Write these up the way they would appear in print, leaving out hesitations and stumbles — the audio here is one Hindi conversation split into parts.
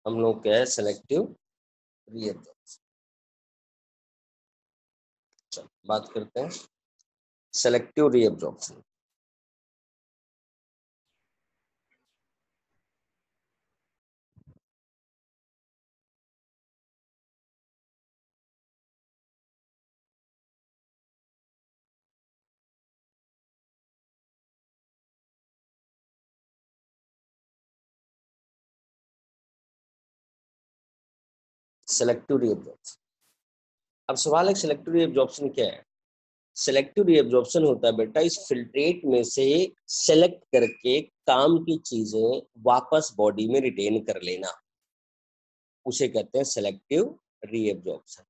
हम लोग क्या है, सेलेक्टिव रीअब्जॉर्प्शन। चलो बात करते हैं सेलेक्टिव रीअब्जॉर्प्शन। सेलेक्टिव रीअब्जॉर्प्शन, अब सवाल है सेलेक्टिव रीअब्जॉर्प्शन क्या है। सेलेक्टिव रीअब्जॉर्प्शन होता है बेटा इस फिल्ट्रेट में से सेलेक्ट करके काम की चीजें वापस बॉडी में रिटेन कर लेना, उसे कहते हैं सेलेक्टिव रीअब्जॉर्प्शन।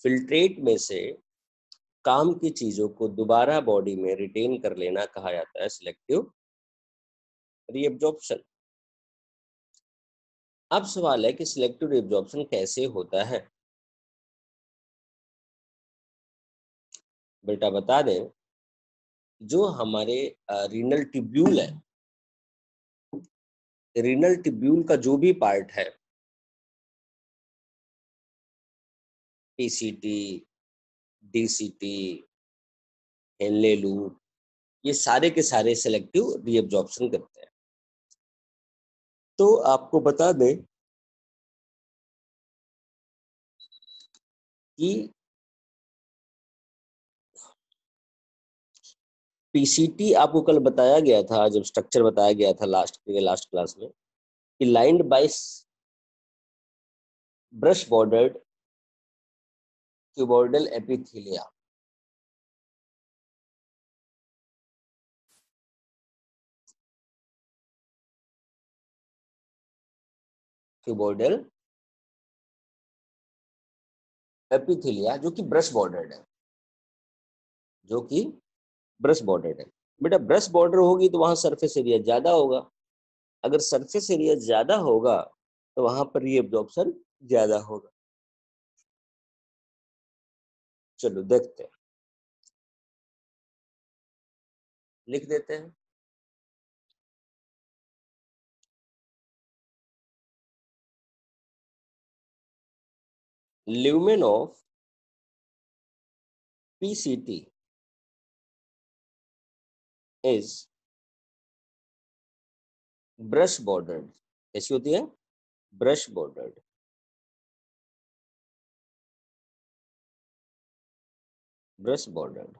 फिल्ट्रेट में से काम की चीजों को दोबारा बॉडी में रिटेन कर लेना कहा जाता है सिलेक्टिव रीअब्जॉर्प्शन। अब सवाल है कि सिलेक्टिव रीअब्जॉर्प्शन कैसे होता है। बेटा बता दें, जो हमारे रीनल ट्यूब्यूल है, रीनल ट्यूब्यूल का जो भी पार्ट है, पीसीटी, डीसीटी, हेनले लूप, ये सारे के सारे सिलेक्टिव रीअब्जॉर्प्शन करते हैं। तो आपको बता दें कि पीसीटी आपको कल बताया गया था, जब स्ट्रक्चर बताया गया था लास्ट क्लास में, कि lined by brush bordered cuboidal epithelia, cuboidal epithelia जो कि ब्रश बॉर्डर्ड है, जो कि ब्रश बॉर्डर्ड है। बेटा ब्रश बॉर्डर होगी तो वहां सरफेस एरिया ज्यादा होगा, अगर सरफेस एरिया ज्यादा होगा तो वहां पर रीअब्जॉर्प्शन ज्यादा होगा। चलो देखते हैं, लिख देते हैं। Lumen of PCT is brush bordered. कैसी होती है? Brush bordered. ब्रश बॉर्डर्ड,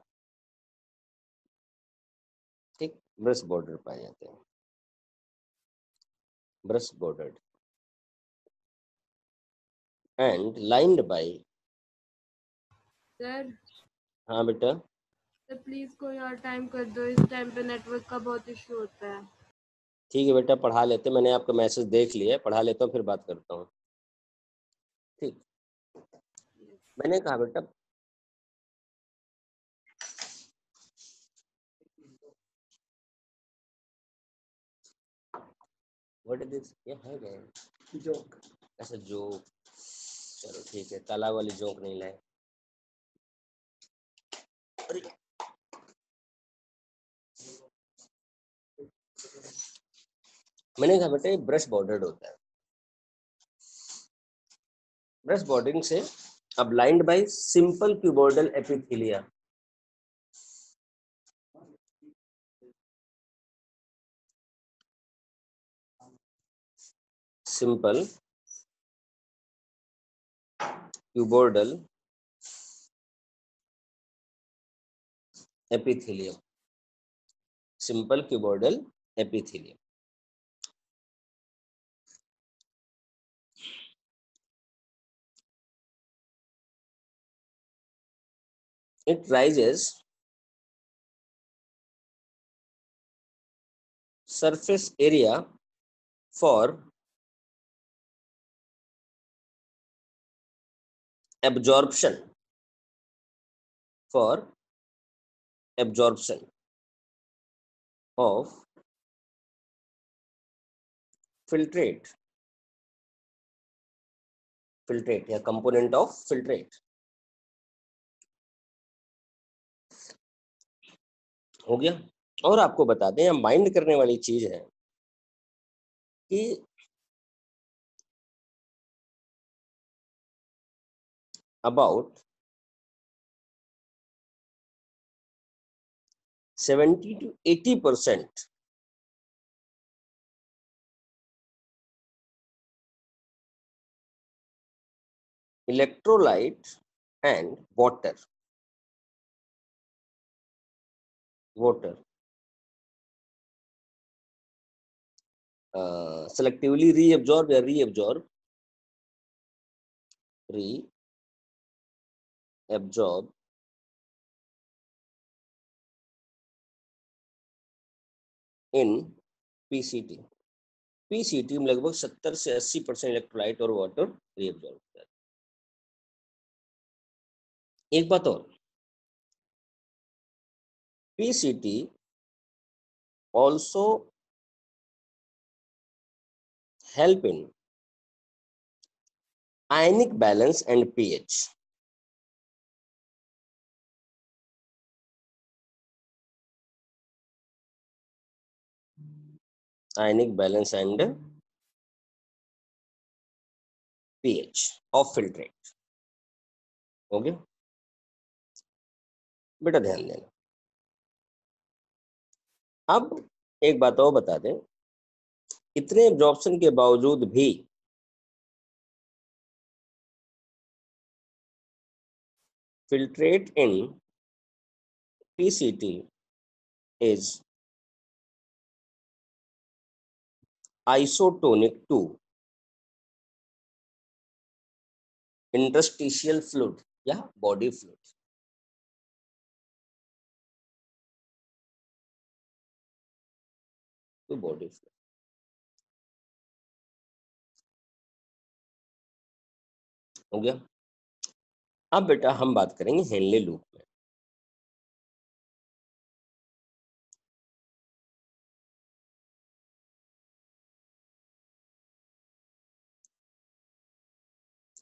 ठीक, ब्रश बॉर्डर पाए जाते हैं, brush bordered and lined by. Sir हाँ बेटा, सर प्लीज कोई और टाइम कर दो, इस टाइम पे नेटवर्क का बहुत इशू होता है। ठीक है बेटा, पढ़ा लेते, मैंने आपका मैसेज देख लिया, पढ़ा लेता हूँ फिर बात करता हूँ। ठीक, मैंने कहा बेटा व्हाट इज दिस, ये है क्या जोक? ऐसा जोक, चलो ठीक है, तालाब वाली जोक नहीं लाए। अरे मैंने कहा बेटा ब्रश बॉर्डर्ड होता है, ब्रश बॉर्डरिंग से अब lined by simple cuboidal epithelia, simple cuboidal epithelium, simple cuboidal epithelium. It rises surface area for absorption, for absorption of filtrate, filtrate या component of filtrate। हो गया? और आपको बता दें, माइंड करने वाली चीज है कि about 70 to 80% electrolyte and water selectively reabsorb या reabsorb in PCT। PCT में लगभग 70 से 80% इलेक्ट्रोलाइट और वाटर रीअब्सॉर्ब होता है। एक बात और, PCT also help in ionic balance and pH। ionic balance and pH of filtrate। हो गया बेटा, ध्यान देना। अब एक बात और बता दें, इतने एब्जॉर्प्शन के बावजूद भी filtrate in PCT is isotonic to interstitial fluid या body fluid। तो बॉडी फ्लूइड हो गया। अब बेटा हम बात करेंगे हेनले लूप में।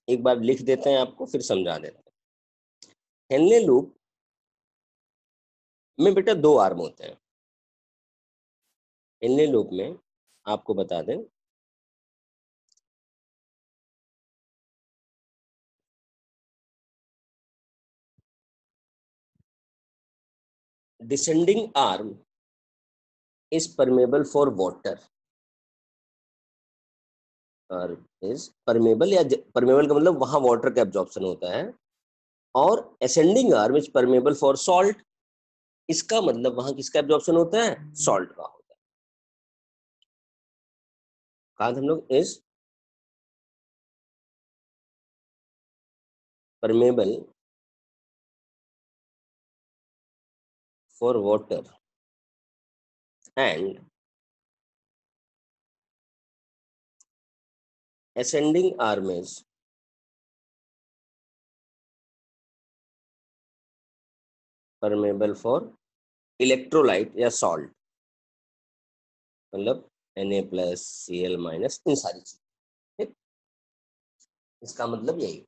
एक बार लिख देते हैं आपको, फिर समझा देते हैं। हेनले लूप में बेटा दो आर्म होते हैं। हेनले लूप में आपको बता दें, descending arm is permeable for water और इज परमेबल, या परमेबल का मतलब वहां वाटर का एब्जॉर्प्शन होता है, और ascending arm is permeable for salt. इसका मतलब वहां किसका एब्जॉर्प्शन होता है? सॉल्ट का होता है। कहा था हम लोग? Is permeable for water and ascending arm is permeable for electrolyte या सॉल्ट, मतलब Na+Cl- इन सारी चीज। ठीक, इसका मतलब यही।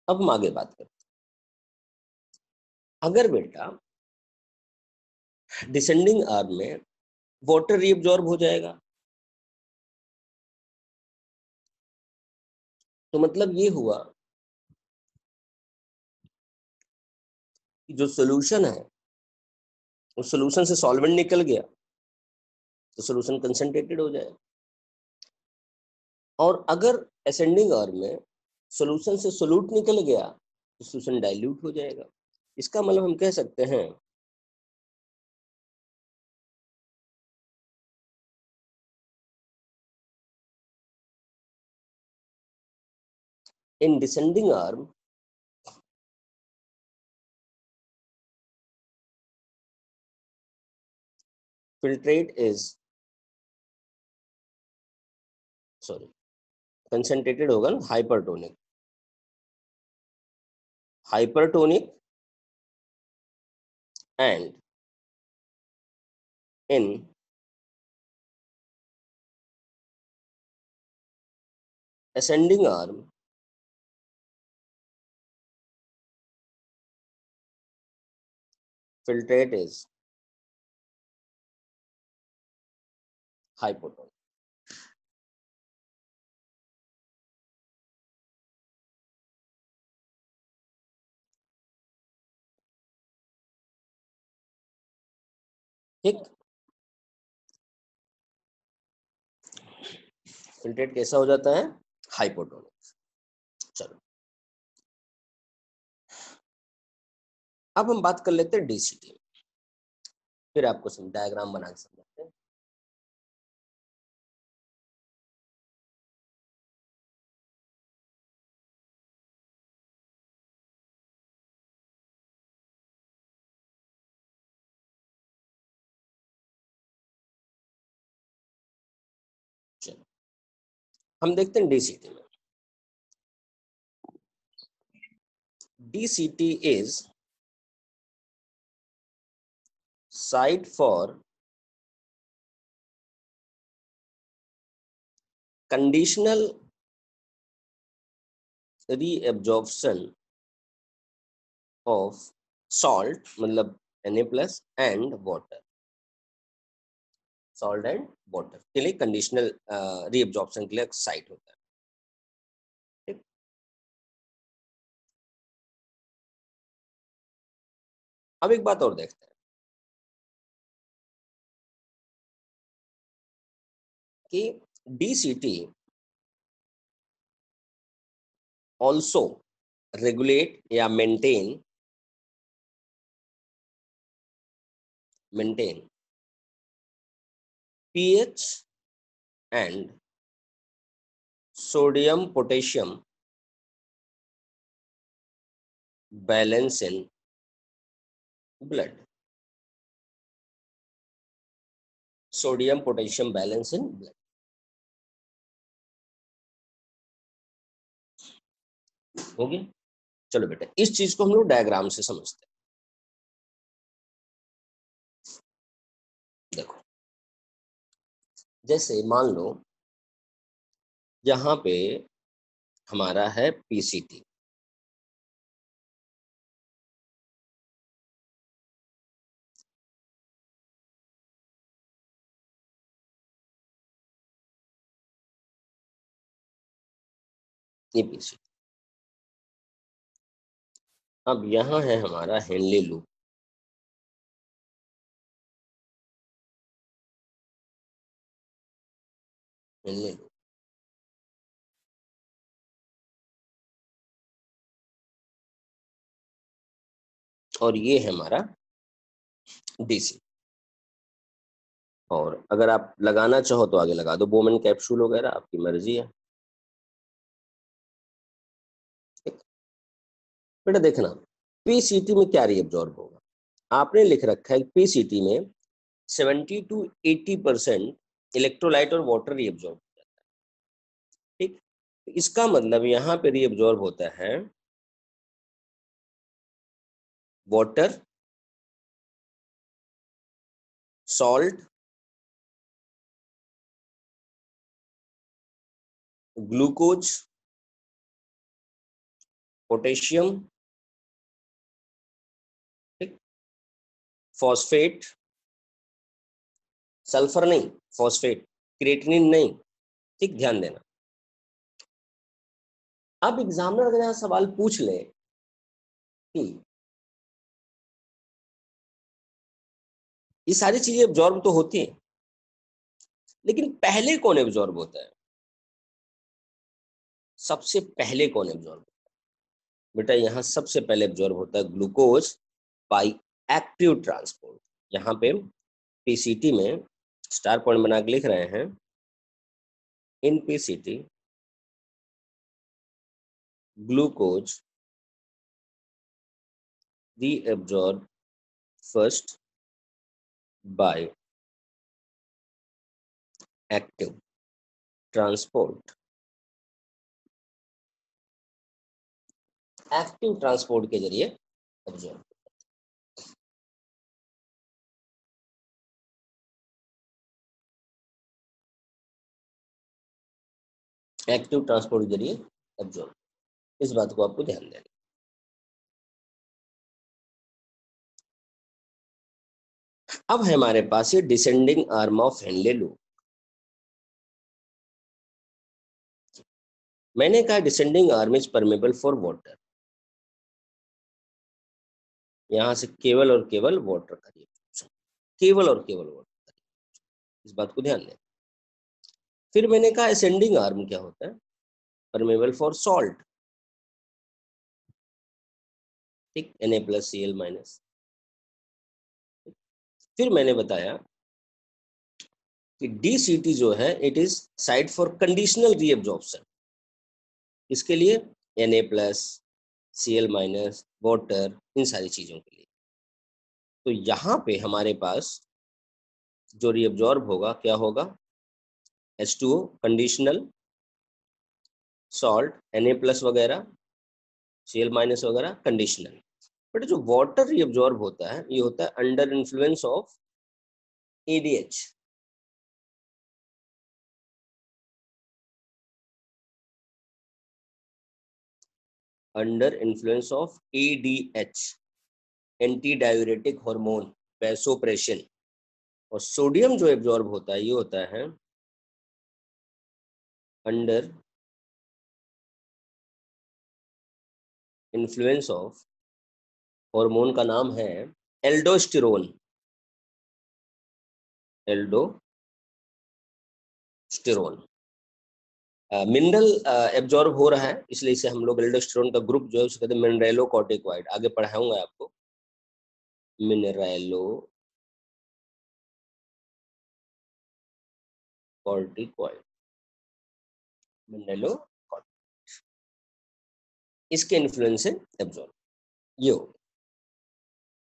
अब हम आगे बात करते हैं। अगर बेटा डिसेंडिंग आर्म में वाटर रीअब्जॉर्ब हो जाएगा, तो मतलब ये हुआ कि जो सोल्यूशन है उस सोल्यूशन से सॉल्वेंट निकल गया, तो सोल्यूशन कंसंट्रेटेड हो जाएगा। और अगर असेंडिंग आर्म में सोल्यूशन से सोल्यूट निकल गया, तो सोल्यूशन डाइल्यूट हो जाएगा। इसका मतलब हम कह सकते हैं in descending arm filtrate is concentrated होगा ना, hypertonic and in ascending arm filtrate is hypotonic. ठीक, फिल्ट्रेट कैसा हो जाता है? हाइपोटोनिक। चलो अब हम बात कर लेते हैं डीसीटी, फिर आपको डायग्राम बना के समझाते हैं। चलो हम देखते हैं डीसीटी में। DCT is site for conditional reabsorption of salt, मतलब Na+ and water, salt and water के लिए कंडीशनल रीअब्जॉर्प्शन के लिए साइट होता है। ठीक, अब एक बात और देखते हैं कि डीसीटी ऑल्सो रेगुलेट या maintain pH and sodium potassium balance in blood, sodium potassium balance in blood. हो गया? चलो बेटा इस चीज को हम लोग डायग्राम से समझते हैं। देखो जैसे मान लो यहाँ पे हमारा है पीसीटी, ये पीसीटी। अब यहाँ है हमारा हेनली लूप, हेनली लूप, और ये है हमारा डीसी। और अगर आप लगाना चाहो तो आगे लगा दो बोमेन कैप्सूल वगैरह, आपकी मर्जी है। बेटा देखना पीसीटी में क्या रीअब्जॉर्ब होगा, आपने लिख रखा है पीसीटी में 70 to 80% इलेक्ट्रोलाइट और वाटर रीअब्जॉर्ब हो जाता है। ठीक, इसका मतलब यहाँ पे रीअब्जॉर्ब होता है वाटर, सॉल्ट, ग्लूकोज, पोटेशियम, ठीक, फॉस्फेट, सल्फर नहीं, फॉस्फेट, क्रिएटिनिन नहीं। ठीक, ध्यान देना। अब एग्जामिनर अगर यहाँ सवाल पूछ ले कि ये सारी चीजें एब्जॉर्ब तो होती हैं, लेकिन पहले कौन एब्जॉर्ब होता है? सबसे पहले कौन एब्जॉर्ब होता है? बेटा यहाँ सबसे पहले एब्जॉर्ब होता है ग्लूकोज बाय एक्टिव ट्रांसपोर्ट। यहाँ पे पीसीटी में स्टार पॉइंट बना के लिख रहे हैं, in PCT glucose reabsorbed first by active transport, active transport के जरिए एब्जॉर्ब, एक्टिव ट्रांसपोर्ट के जरिए एब्जॉर्ब। इस बात को आपको ध्यान देना। अब है हमारे पास ये descending arm of Henley law. मैंने कहा descending arm is permeable for water, यहां से केवल और केवल वाटर का रिएब्जॉर्प्शन, केवल और केवल वाटर, इस बात को ध्यान दें। फिर मैंने कहा असेंडिंग आर्म क्या होता है, परमेबल फॉर सॉल्ट, ठीक, Na+Cl-। फिर मैंने बताया कि DCT जो है it is site for conditional reabsorption, इसके लिए Na+Cl-, वाटर, इन सारी चीजों के लिए। तो यहाँ पे हमारे पास जो रीअब्जॉर्ब होगा क्या होगा, H2O कंडीशनल, सॉल्ट Na+ वगैरह, Cl- वगैरह कंडीशनल। बट जो वाटर रीअब्जॉर्ब होता है ये होता है under influence of ADH, under influence of ADH, anti diuretic hormone, vasopressin. और सोडियम जो एब्जॉर्ब होता है ये होता है अंडर इन्फ्लुएंस ऑफ, हार्मोन का नाम है एल्डोस्टेरोन, एल्डोस्टेरोन। मिनरल एब्जॉर्ब हो रहा है, इसलिए इसे हम लोग एल्डोस्टेरोन का ग्रुप जो है उसे कहते हैं मिनरेलोकॉर्टिकॉइड, आगे पढ़ाऊंगा आपको, मिनरेलोकॉर्टिकॉइड, मिनरेलोकॉर्टिकॉइड, इसके इन्फ्लुएंस से एब्जॉर्ब ये हो,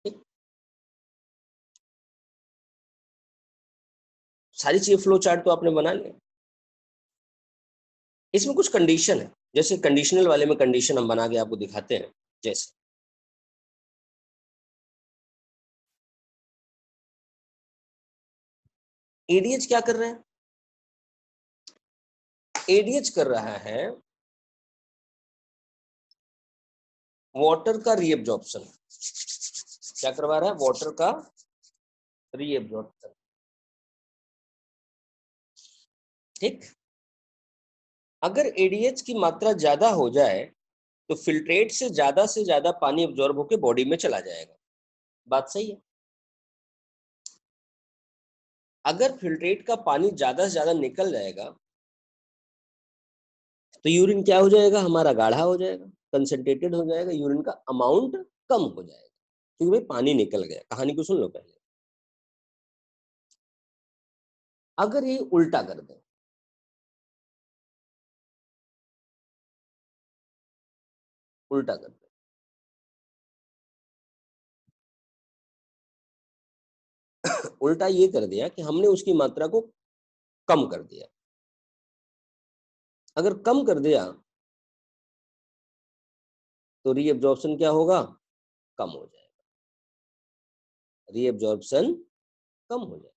ठीक। सारी चीजें फ्लो चार्ट तो आपने बना लिया। इसमें कुछ कंडीशन है, जैसे कंडीशनल वाले में कंडीशन हम बना के आपको दिखाते हैं। जैसे ADH क्या कर रहा है, ADH कर रहा है वाटर का रीअब्जॉर्प्शन, क्या करवा रहा है, वाटर का रीअब्जॉर्प्शन, ठीक। अगर ADH की मात्रा ज्यादा हो जाए तो फिल्ट्रेट से ज्यादा पानी एब्जॉर्ब होकर बॉडी में चला जाएगा, बात सही है। अगर फिल्ट्रेट का पानी ज्यादा से ज्यादा निकल जाएगा तो यूरिन क्या हो जाएगा, हमारा गाढ़ा हो जाएगा, कंसंट्रेटेड हो जाएगा, यूरिन का अमाउंट कम हो जाएगा, क्योंकि भाई पानी निकल गया। कहानी को सुन लो पहले। अगर ये उल्टा कर दे, उल्टा कर दे, उल्टा ये कर दिया कि हमने उसकी मात्रा को कम कर दिया, अगर कम कर दिया तो रीअब्जॉर्प्शन क्या होगा, कम हो जाएगा, रीअब्जॉर्प्शन कम हो जाएगा।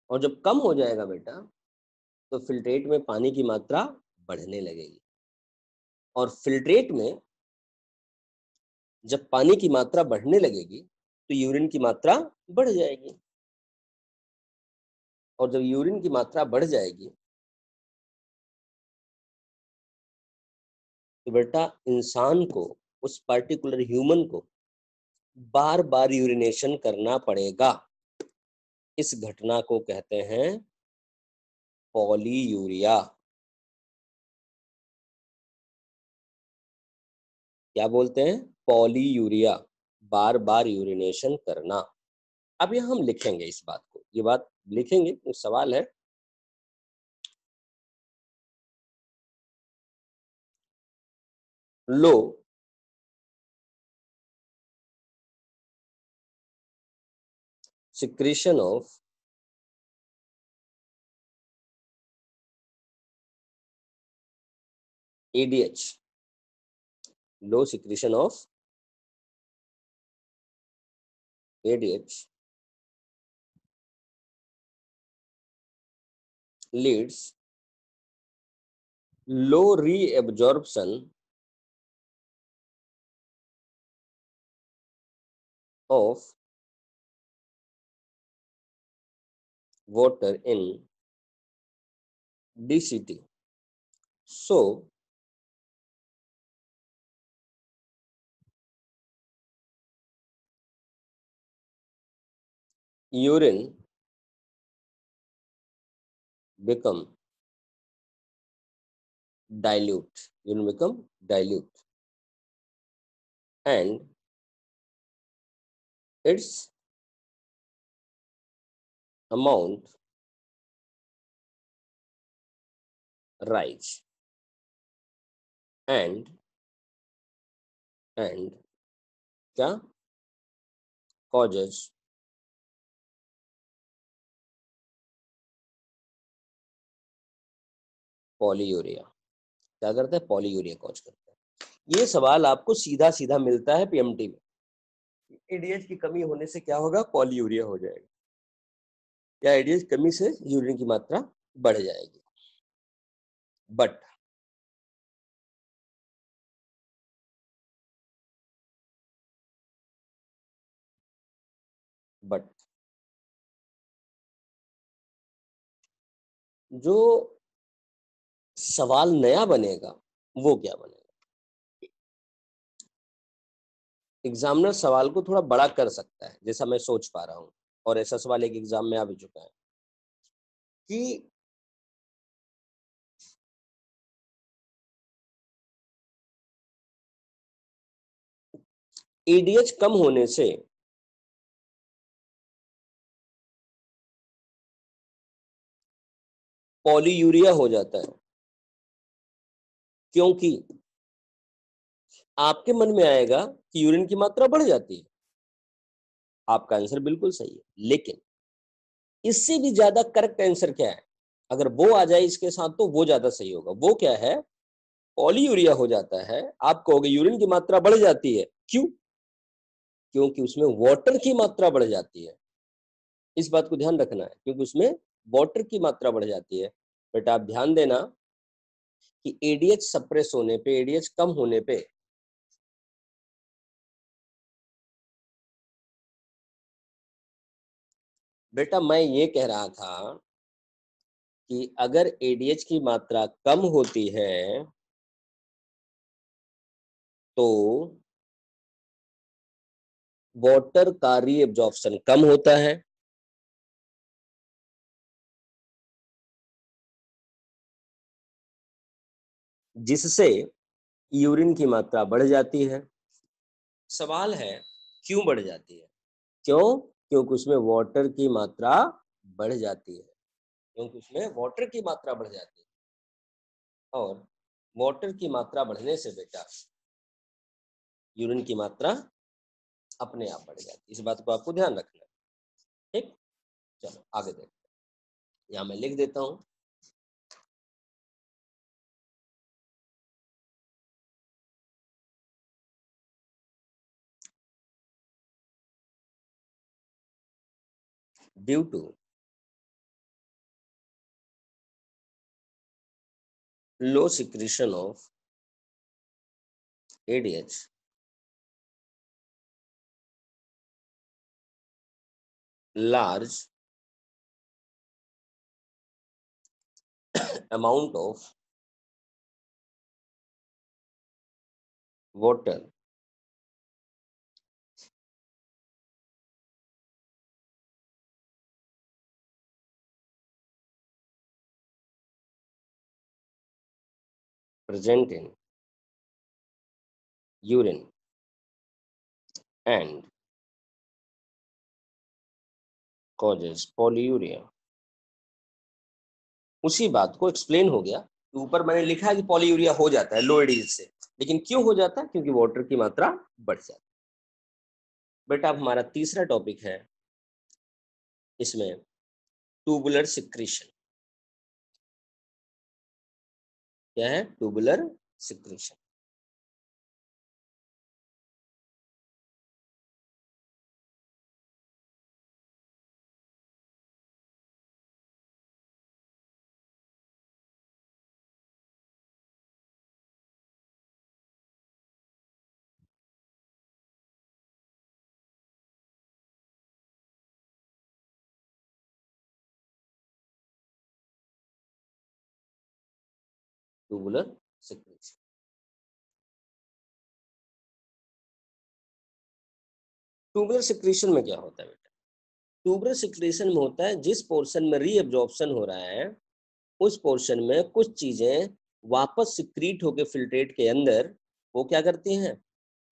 और जब कम हो जाएगा बेटा तो फिल्ट्रेट में पानी की मात्रा बढ़ने लगेगी, और फिल्ट्रेट में जब पानी की मात्रा बढ़ने लगेगी तो यूरिन की मात्रा बढ़ जाएगी, और जब यूरिन की मात्रा बढ़ जाएगी तो बेटा इंसान को, उस पर्टिकुलर ह्यूमन को बार बार यूरिनेशन करना पड़ेगा। इस घटना को कहते हैं पॉलीयूरिया। क्या बोलते हैं, पॉलीयूरिया, बार बार यूरिनेशन करना। अब यह हम लिखेंगे इस बात को, ये बात लिखेंगे, तो सवाल है लो secretion of ADH, low secretion of ADH leads low reabsorption of water in DCT. So urine become dilute. Urine become dilute, and its amount rise, and क्या causes पॉलीयूरिया। क्या करता है? पॉलीयूरिया कॉज करता है। ये सवाल आपको सीधा सीधा मिलता है पीएमटी में। एडीएच की कमी होने से क्या होगा? पॉलीयूरिया हो जाएगा, या एडीएच कमी से यूरिन की मात्रा बढ़ जाएगी। बट बट जो सवाल नया बनेगा वो क्या बनेगा? एग्जामिनर सवाल को थोड़ा बड़ा कर सकता है, जैसा मैं सोच पा रहा हूं, और ऐसा सवाल एक एग्जाम में आ भी चुका है कि एडीएच कम होने से पॉलीयूरिया हो जाता है। क्योंकि आपके मन में आएगा कि यूरिन की मात्रा बढ़ जाती है। आपका आंसर बिल्कुल सही है, लेकिन इससे भी ज्यादा करेक्ट आंसर क्या है? अगर वो आ जाए इसके साथ तो वो ज्यादा सही होगा। वो क्या है? पॉलीयूरिया हो जाता है। आप कहोगे यूरिन की मात्रा बढ़ जाती है, क्यों? क्योंकि उसमें वाटर की मात्रा बढ़ जाती है। इस बात को ध्यान रखना है, क्योंकि उसमें वाटर की मात्रा बढ़ जाती है। बेटा आप ध्यान देना कि एडीएच सप्रेस होने पे, एडीएच कम होने पे बेटा मैं ये कह रहा था कि अगर एडीएच की मात्रा कम होती है तो वाटर का रीएब्जॉर्प्शन कम होता है, जिससे यूरिन की मात्रा बढ़ जाती है। सवाल है क्यों बढ़ जाती है? क्यों? क्योंकि उसमें वाटर की मात्रा बढ़ जाती है। क्योंकि उसमें वाटर की मात्रा बढ़ जाती है, और वाटर की मात्रा बढ़ने से बेटा यूरिन की मात्रा अपने आप बढ़ जाती है। इस बात को आपको ध्यान रखना है। ठीक, चलो आगे देखते हैं। यहाँ मैं लिख देता हूँ। Due to low secretion of ADH, large amount of water present in urine and causes polyuria। उसी बात को एक्सप्लेन हो गया। ऊपर मैंने लिखा है कि पॉलीयूरिया हो जाता है लो एडीएच से, लेकिन क्यों हो जाता है? क्योंकि वाटर की मात्रा बढ़ जाती है। बेटा अब हमारा तीसरा टॉपिक है इसमें, ट्यूबुलर सिक्रीशन। क्या है? Tubular secretion. Tubular secretion. Tubular secretion में क्या होता है बेटा? ट्यूबुलर सिक्रीशन में होता है जिस पोर्शन में रीअब्जॉर्प्शन हो रहा है उस पोर्शन में कुछ चीजें वापस सिक्रीट होकर फिल्ट्रेट के अंदर वो क्या करती हैं,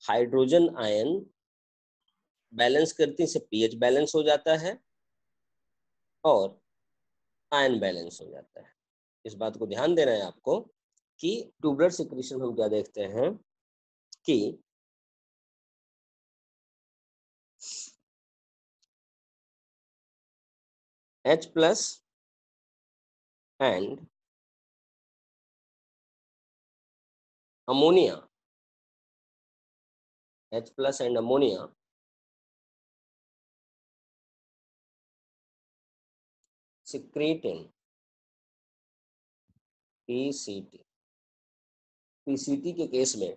हाइड्रोजन आयन बैलेंस करती हैं, इससे पीएच बैलेंस हो जाता है और आयन बैलेंस हो जाता है। इस बात को ध्यान देना है आपको कि ट्यूबुलर सिक्रीशन हम क्या देखते हैं कि H+ and ammonia, H+ and ammonia secreting PCT। PCT के केस में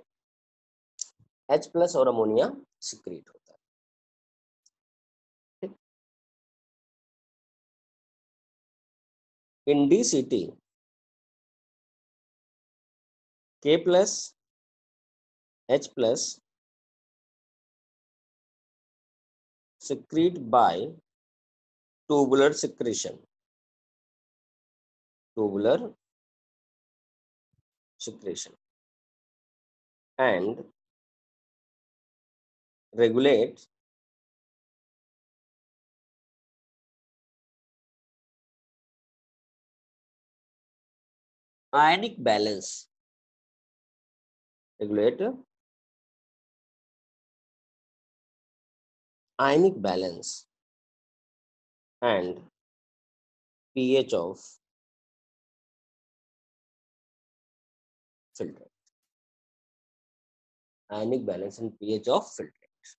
H+ और अमोनिया सिक्रीट होता है। इन DCT K+, H+ secrete by tubular secretion, tubular secretion and regulate ionic balance, regulate ionic balance and pH of filtrate, ionic balance and pH of filtrate।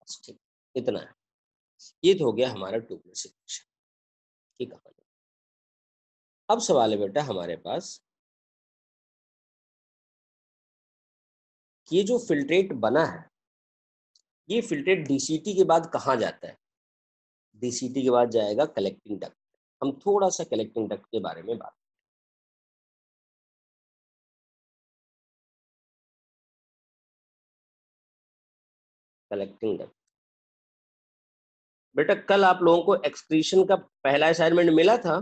ठीक, इतना है। ये तो हो गया हमारा ट्यूबुलर सिक्रेशन की कहानी। अब सवाल है बेटा हमारे पास कि ये जो फिल्ट्रेट बना है ये फिल्ट्रेट डीसीटी के बाद कहाँ जाता है? डीसीटी के बाद जाएगा कलेक्टिंग डक्ट। हम थोड़ा सा कलेक्टिंग डक्ट के बारे में बात, कलेक्टिंग डक्ट बेटा कल आप लोगों को एक्सक्रीशन का पहला असाइनमेंट मिला था?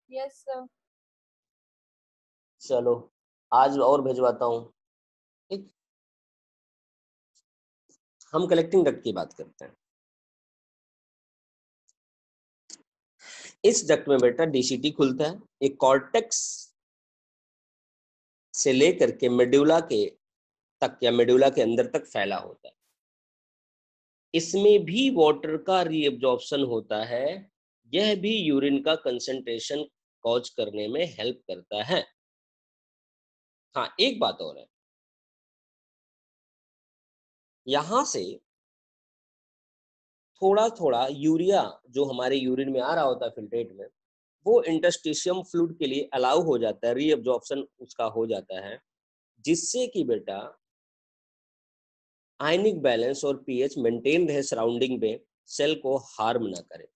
Yes sir. चलो आज और भिजवाता हूँ। ठीक, हम कलेक्टिंग डक्ट की बात करते हैं। इस डक्ट में बेटा डीसीटी खुलता है, एक कॉर्टेक्स से लेकर के मेडुला के तक या मेडुला के अंदर तक फैला होता है। इसमें भी वाटर का रीअब्जॉर्प्शन होता है, यह भी यूरिन का कंसंट्रेशन कॉज करने में हेल्प करता है। हाँ एक बात और है, यहां से थोड़ा थोड़ा यूरिया जो हमारे यूरिन में आ रहा होता है फिल्ट्रेट में, वो इंटरस्टिशियम फ्लूइड के लिए अलाउ हो जाता है, रीअब्जॉर्प्शन उसका हो जाता है, जिससे कि बेटा आयनिक बैलेंस और पीएच मेंटेन रहे सराउंडिंग में, सेल को हार्म ना करे।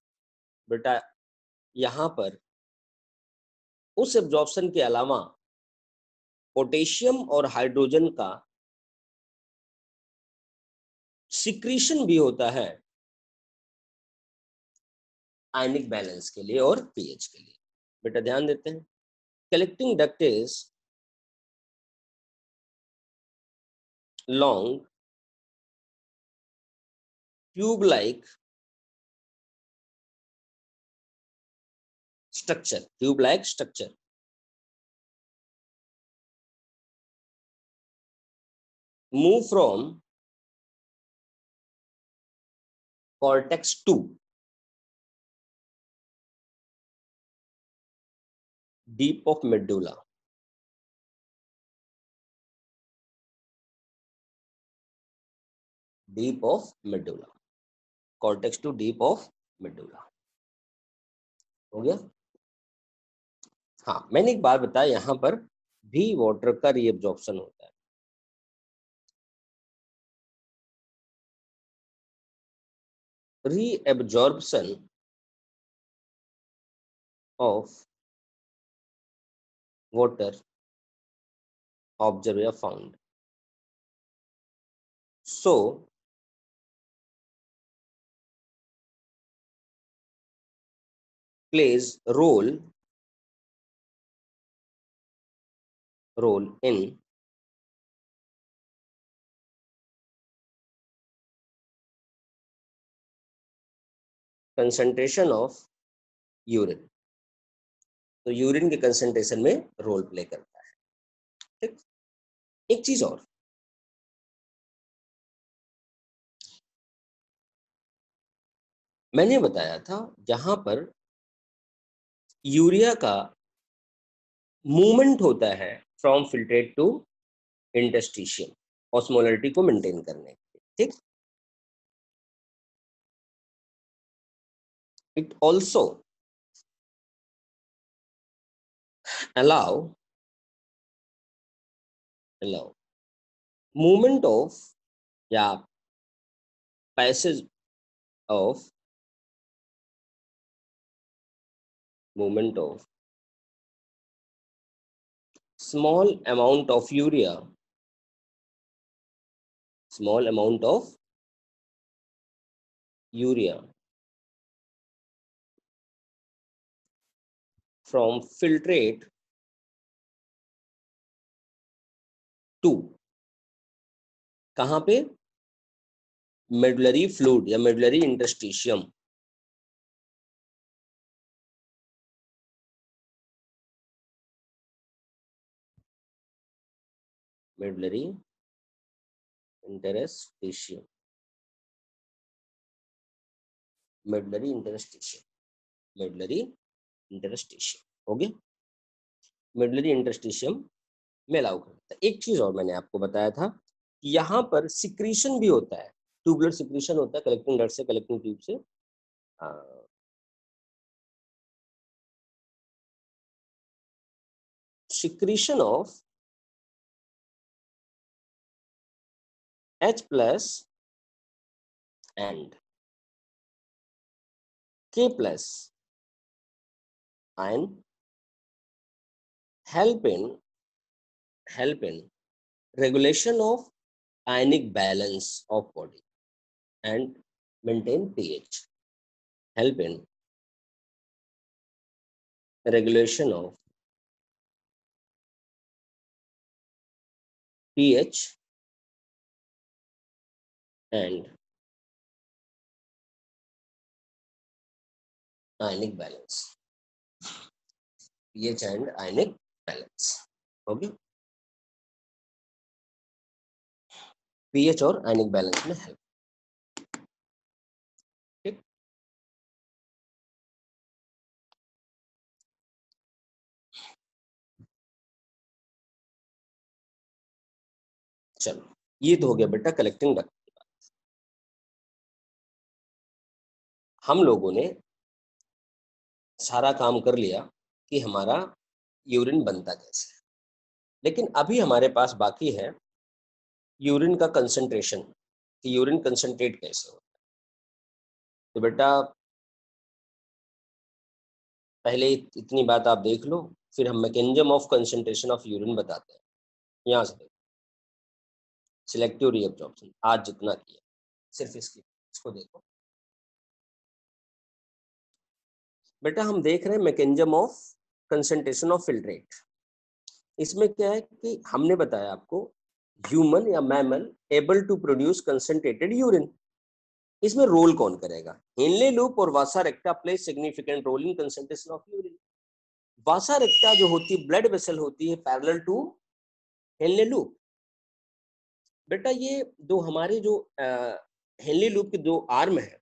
बेटा यहाँ पर उस एब्जॉर्प्शन के अलावा पोटेशियम और हाइड्रोजन का सिक्रीशन भी होता है आयनिक बैलेंस के लिए और पीएच के लिए। बेटा ध्यान देते हैं, collecting duct is long tube like structure, tube like structure move from cortex to deep of medulla, deep of medulla, cortex to deep of medulla। हो गया? हाँ मैंने एक बात बताया, यहाँ पर भी वाटर का रीअब्जॉर्प्शन होता है। Reabsorption of water observed or found. So plays role in concentration of urine. तो यूरिन के कंसंट्रेशन में रोल प्ले करता है। ठीक, एक चीज और, मैंने बताया था जहां पर यूरिया का मूवमेंट होता है from filtrate to interstitium osmolarity को मेंटेन करने के लिए। ठीक, it also allow movement of या passage of movement of small amount of urea from filtrate to कहाँ पे, मेडुलरी फ्लूइड या medullary interstitium. Medullary interstitium, medullary interstitium हो गया, मेडुलरी इंटरस्टिशियम में अलाउ करता है। एक चीज और मैंने आपको बताया था, यहाँ पर सिक्रीशन भी होता है, ट्यूबुलर सिक्रीशन होता है कलेक्टिंग डक्ट से, कलेक्टिंग ट्यूब से। Secretion of H plus and K plus ion help in regulation of ionic balance of body and maintain pH. Help in regulation of pH and ionic balance. pH and ionic balance. Okay. pH और ionic balance में help. ठीक, चलो ये तो हो गया बेटा कलेक्टिंग डक्ट। हम लोगों ने सारा काम कर लिया कि हमारा यूरिन बनता कैसे है, लेकिन अभी हमारे पास बाकी है यूरिन का कंसंट्रेशन, कि यूरिन कंसंट्रेट कैसे होता है। तो बेटा पहले इतनी बात आप देख लो, फिर हम mechanism of concentration of urine बताते हैं। यहाँ से देखो, सिलेक्टिव रीअब्जॉर्प्शन आज जितना किया, सिर्फ इसको देखो बेटा। हम देख रहे हैं mechanism of concentration of filtrate. इसमें क्या है कि हमने बताया आपको ह्यूमन या mammal able to produce concentrated urine. इसमें रोल कौन करेगा, हेनले लूप और vasa recta play significant role in concentration of urine. Vasa recta जो होती है ब्लड वेसल होती है पैरेलल टू हेनले लूप। बेटा ये दो हमारे जो हेनले लूप के दो आर्म है,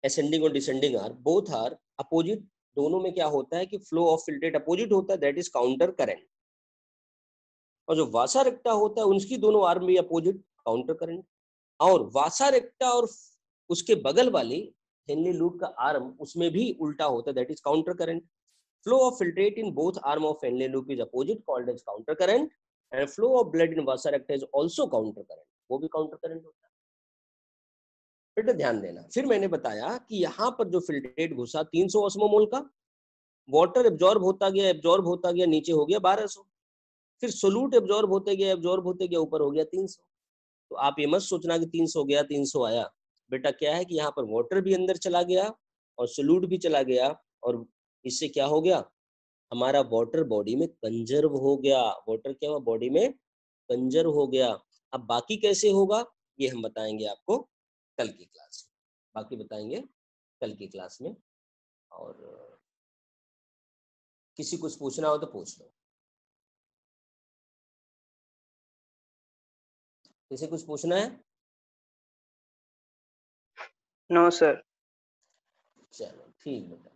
असेंडिंग और descending arm, both are opposite. दोनों में क्या होता है कि फ्लो ऑफ फिल्ट्रेट अपोजिट होता है, दैट इज काउंटर करंट। और जो वासा रेक्टा होता है उसकी दोनों आर्म भी अपोजिट, काउंटर करंट। और वासा रेक्टा और उसके बगल वाली हेनले लूप का आर्म उसमें भी उल्टा होता है, that is counter current. Flow of filtrate in both arm of Henle loop is opposite, called as counter current. And flow of blood in vasa recta is also counter current, वो भी काउंटर करंट होता है। बेटा ध्यान देना, फिर मैंने बताया कि यहाँ पर जो फिल्ट्रेट घुसा 300 ऑस्मोमोल का, वाटर एब्जॉर्ब होता गया नीचे हो गया 1200, फिर सोल्यूट एब्जॉर्ब होते गया ऊपर हो गया 300। तो आप ये मत सोचना कि 300 गया 300 आया, बेटा क्या है कि यहाँ पर वाटर भी अंदर चला गया और सोल्यूट भी चला गया, और इससे क्या हो गया, हमारा वाटर बॉडी में कंजर्व हो गया, वाटर क्या हुआ बॉडी में कंजर्व हो गया। अब बाकी कैसे होगा ये हम बताएंगे आपको कल की क्लास में, बाकी बताएंगे कल की क्लास में। और किसी कुछ पूछना हो तो पूछ लो, किसी कुछ पूछना है? No sir. चलो ठीक बेटा।